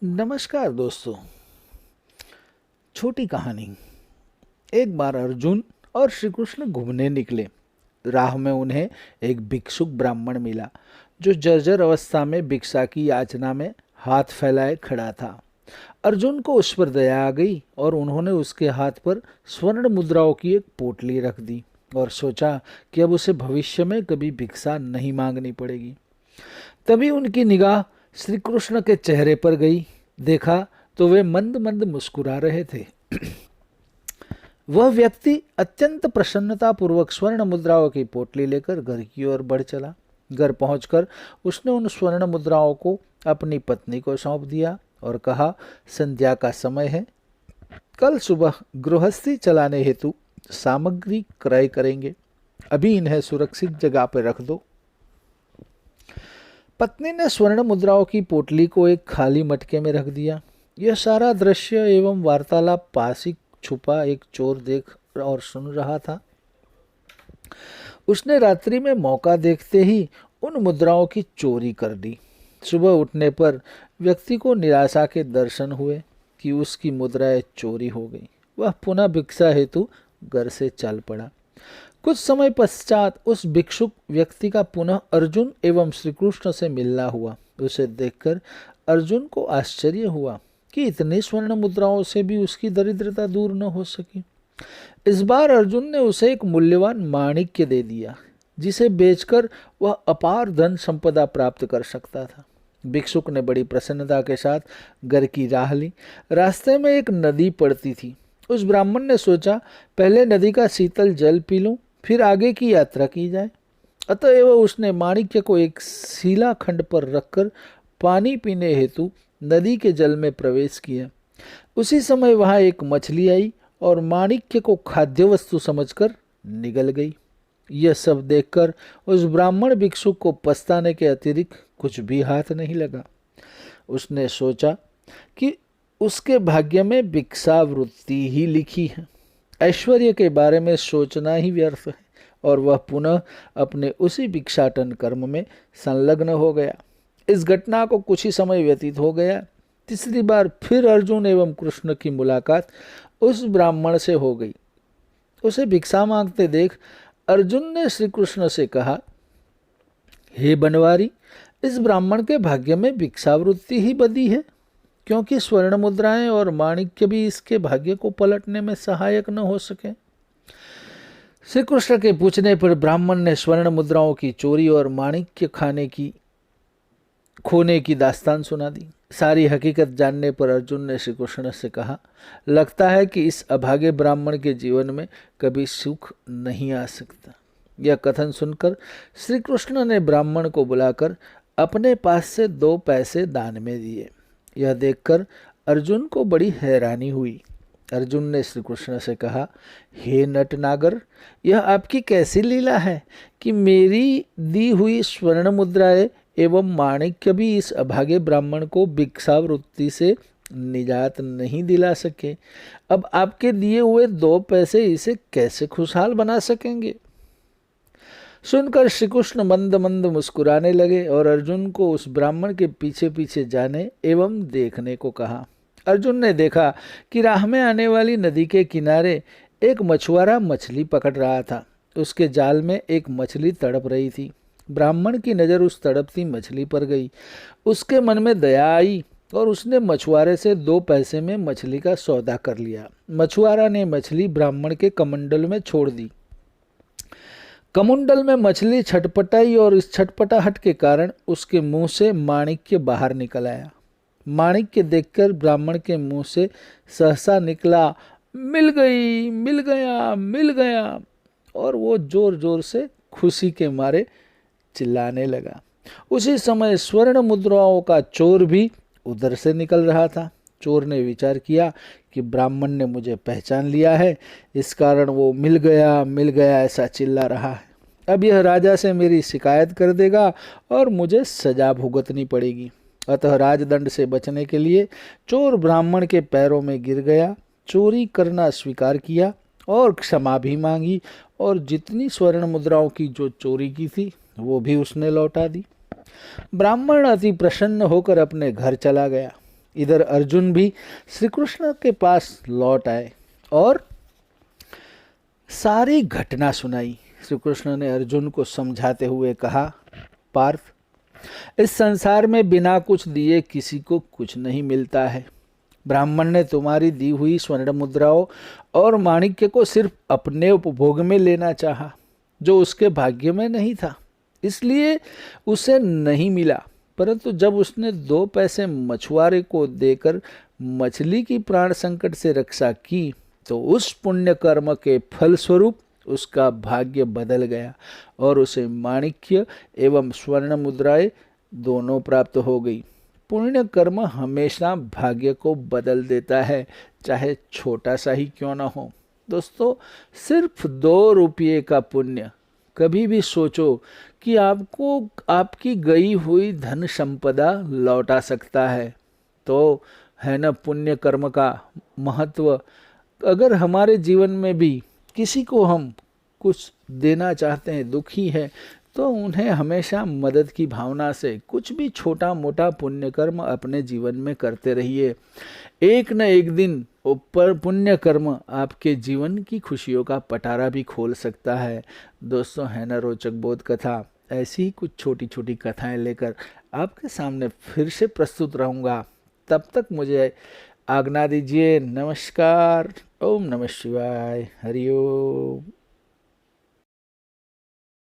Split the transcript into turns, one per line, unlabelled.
नमस्कार दोस्तों। छोटी कहानी। एक बार अर्जुन और श्री कृष्ण घूमने निकले। राह में उन्हें एक भिक्षुक ब्राह्मण मिला जो जर्जर अवस्था में भिक्षा की याचना में हाथ फैलाए खड़ा था। अर्जुन को उस पर दया आ गई और उन्होंने उसके हाथ पर स्वर्ण मुद्राओं की एक पोटली रख दी और सोचा कि अब उसे भविष्य में कभी भिक्षा नहीं मांगनी पड़ेगी। तभी उनकी निगाह श्री कृष्ण के चेहरे पर गई। देखा तो वे मंद मंद मुस्कुरा रहे थे। वह व्यक्ति अत्यंत प्रसन्नता पूर्वक स्वर्ण मुद्राओं की पोटली लेकर घर की ओर बढ़ चला। घर पहुंचकर उसने उन स्वर्ण मुद्राओं को अपनी पत्नी को सौंप दिया और कहा, संध्या का समय है, कल सुबह गृहस्थी चलाने हेतु सामग्री क्रय करेंगे, अभी इन्हें सुरक्षित जगह पर रख दो। पत्नी ने स्वर्ण मुद्राओं की पोटली को एक खाली मटके में रख दिया। यह सारा दृश्य एवं वार्तालाप पास ही छुपा एक चोर देख और सुन रहा था। उसने रात्रि में मौका देखते ही उन मुद्राओं की चोरी कर दी। सुबह उठने पर व्यक्ति को निराशा के दर्शन हुए कि उसकी मुद्राएं चोरी हो गई। वह पुनः भिक्षा हेतु घर से चल पड़ा। कुछ समय पश्चात उस भिक्षुक व्यक्ति का पुनः अर्जुन एवं श्री कृष्ण से मिलना हुआ। उसे देखकर अर्जुन को आश्चर्य हुआ कि इतनी स्वर्ण मुद्राओं से भी उसकी दरिद्रता दूर न हो सकी। इस बार अर्जुन ने उसे एक मूल्यवान माणिक्य दे दिया जिसे बेचकर वह अपार धन संपदा प्राप्त कर सकता था। भिक्षुक ने बड़ी प्रसन्नता के साथ घर की राह ली। रास्ते में एक नदी पड़ती थी। उस ब्राह्मण ने सोचा, पहले नदी का शीतल जल पी लूं, फिर आगे की यात्रा की जाए। अतएव उसने माणिक्य को एक शिलाखंड पर रखकर पानी पीने हेतु नदी के जल में प्रवेश किया। उसी समय वहां एक मछली आई और माणिक्य को खाद्य वस्तु समझकर निगल गई। यह सब देखकर उस ब्राह्मण भिक्षुक को पछताने के अतिरिक्त कुछ भी हाथ नहीं लगा। उसने सोचा कि उसके भाग्य में भिक्षावृत्ति ही लिखी है। ऐश्वर्य के बारे में सोचना ही व्यर्थ है और वह पुनः अपने उसी भिक्षाटन कर्म में संलग्न हो गया। इस घटना को कुछ ही समय व्यतीत हो गया। तीसरी बार फिर अर्जुन एवं कृष्ण की मुलाकात उस ब्राह्मण से हो गई। उसे भिक्षा मांगते देख अर्जुन ने श्री कृष्ण से कहा, हे बनवारी, इस ब्राह्मण के भाग्य में भिक्षावृत्ति ही बदी है, क्योंकि स्वर्ण मुद्राएं और माणिक्य भी इसके भाग्य को पलटने में सहायक न हो सके। श्री कृष्ण के पूछने पर ब्राह्मण ने स्वर्ण मुद्राओं की चोरी और माणिक्य खोने की दास्तान सुना दी। सारी हकीकत जानने पर अर्जुन ने श्री कृष्ण से कहा, लगता है कि इस अभागे ब्राह्मण के जीवन में कभी सुख नहीं आ सकता। यह कथन सुनकर श्री कृष्ण ने ब्राह्मण को बुलाकर अपने पास से 2 पैसे दान में दिए। यह देखकर अर्जुन को बड़ी हैरानी हुई। अर्जुन ने श्री कृष्ण से कहा, हे नटनागर, यह आपकी कैसी लीला है कि मेरी दी हुई स्वर्ण मुद्राएं एवं माणिक्य भी इस अभागे ब्राह्मण को भिक्षावृत्ति से निजात नहीं दिला सके। अब आपके दिए हुए 2 पैसे इसे कैसे खुशहाल बना सकेंगे। सुनकर श्री कृष्ण मंद मंद मुस्कुराने लगे और अर्जुन को उस ब्राह्मण के पीछे पीछे जाने एवं देखने को कहा। अर्जुन ने देखा कि राह में आने वाली नदी के किनारे एक मछुआरा मछली पकड़ रहा था। उसके जाल में एक मछली तड़प रही थी। ब्राह्मण की नज़र उस तड़पती मछली पर गई। उसके मन में दया आई और उसने मछुआरे से 2 पैसे में मछली का सौदा कर लिया। मछुआरा ने मछली ब्राह्मण के कमंडल में छोड़ दी। कमुंडल में मछली छटपटाई और इस छटपटाहट के कारण उसके मुंह से माणिक्य बाहर निकल आया। माणिक्य देखकर ब्राह्मण के मुंह से सहसा निकला, मिल गई, मिल गया, मिल गया, और वो जोर जोर से खुशी के मारे चिल्लाने लगा। उसी समय स्वर्ण मुद्राओं का चोर भी उधर से निकल रहा था। चोर ने विचार किया कि ब्राह्मण ने मुझे पहचान लिया है, इस कारण वो मिल गया ऐसा चिल्ला रहा है। अब यह राजा से मेरी शिकायत कर देगा और मुझे सजा भुगतनी पड़ेगी। अतः राजदंड से बचने के लिए चोर ब्राह्मण के पैरों में गिर गया, चोरी करना स्वीकार किया और क्षमा भी मांगी, और जितनी स्वर्ण मुद्राओं की जो चोरी की थी वो भी उसने लौटा दी। ब्राह्मण अति प्रसन्न होकर अपने घर चला गया। इधर अर्जुन भी श्री कृष्ण के पास लौट आए और सारी घटना सुनाई। श्री कृष्ण ने अर्जुन को समझाते हुए कहा, पार्थ, इस संसार में बिना कुछ दिए किसी को कुछ नहीं मिलता है। ब्राह्मण ने तुम्हारी दी हुई स्वर्ण मुद्राओं और माणिक्य को सिर्फ अपने उपभोग में लेना चाहा, जो उसके भाग्य में नहीं था, इसलिए उसे नहीं मिला। परंतु जब उसने 2 पैसे मछुआरे को देकर मछली की प्राण संकट से रक्षा की, तो उस पुण्य कर्म के फल स्वरूप उसका भाग्य बदल गया और उसे माणिक्य एवं स्वर्ण मुद्राएं दोनों प्राप्त हो गई। पुण्य कर्म हमेशा भाग्य को बदल देता है, चाहे छोटा सा ही क्यों ना हो। दोस्तों, सिर्फ 2 रुपये का पुण्य कभी भी सोचो कि आपको आपकी गई हुई धन संपदा लौटा सकता है। तो है ना पुण्य कर्म का महत्व। अगर हमारे जीवन में भी किसी को हम कुछ देना चाहते हैं, दुखी है, तो उन्हें हमेशा मदद की भावना से कुछ भी छोटा मोटा पुण्य कर्म अपने जीवन में करते रहिए। एक न एक दिन ऊपर पुण्य कर्म आपके जीवन की खुशियों का पटारा भी खोल सकता है। दोस्तों, है ना रोचक बोध कथा। ऐसी ही कुछ छोटी छोटी कथाएं लेकर आपके सामने फिर से प्रस्तुत रहूँगा। तब तक मुझे आज्ञा दीजिए। नमस्कार। ओम नमः शिवाय। हरि ओम।